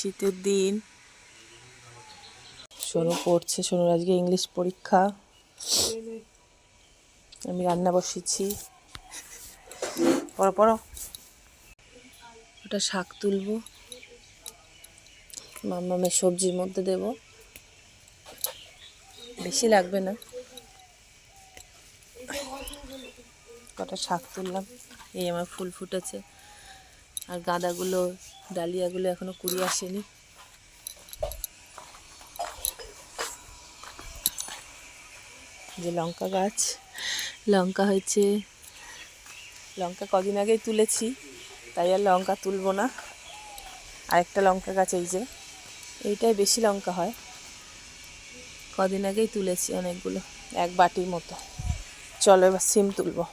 শীতের দিন। সোনু পড়ছে, সোনুর আজকে ইংলিশ পরীক্ষা। আমি রান্না বসেছি। পড়ো পড়ো। ওটা শাক তুলবো, মামামের সবজির মধ্যে দেব, বেশি লাগবে না। কটা শাক তুললাম। এই আমার ফুল ফুটেছে, আর গাঁদাগুলো ডালিয়াগুলো এখনো কুড়িয়ে আসেনি। যে লঙ্কা গাছ, লঙ্কা হয়েছে, লঙ্কা কদিন আগেই তুলেছি, তাই আর লঙ্কা তুলবো না। আরেকটা লঙ্কা গাছ এই যে, এইটাই বেশি লঙ্কা হয়, কদিন আগেই তুলেছি অনেকগুলো, এক বাটির মতো। চলো এবার সিম তুলবো।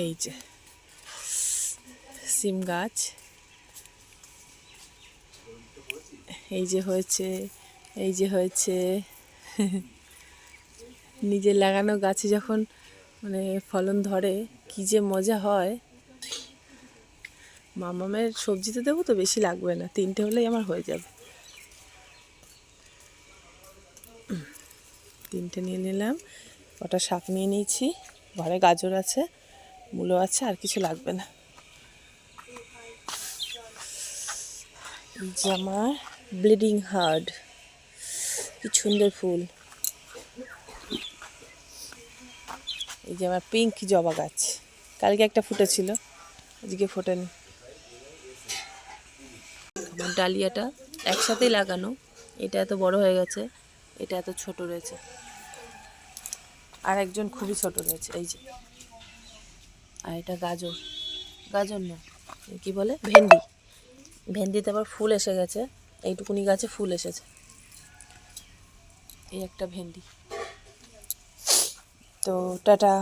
এই যে সিম গাছ, এই যে হয়েছে, এই যে হয়েছে। নিজের লাগানো গাছে যখন মানে ফলন ধরে কি যে মজা হয়। মামামের সবজিতে দেবো তো বেশি লাগবে না, 3টে হলেই আমার হয়ে যাবে। 3টে নিয়ে নিলাম। ওটা শাক নিয়ে নিয়েছি, ঘরে গাজর আছে, মূলো আছে, আর কিছু লাগবে না। এই যে আমার ব্লিডিং হার্ট, কি সুন্দর ফুল। এই যে আমার পিঙ্ক জবা গাছ, কালকে একটা ফুটেছিল, আজকে ফোটেনি। আমার ডালিয়াটা একসাথেই লাগানো, এটা এত বড় হয়ে গেছে, এটা এত ছোট রয়েছে, আর একজন খুবই ছোট রয়েছে। এই যে, আর এটা গাজর, গাজর না কি বলে, ভেন্ডি। ভেন্ডিতে আবার ফুল এসে গেছে, এইটুকুনি গাছে ফুল এসেছে। এই একটা ভেন্ডি। তো টাটা।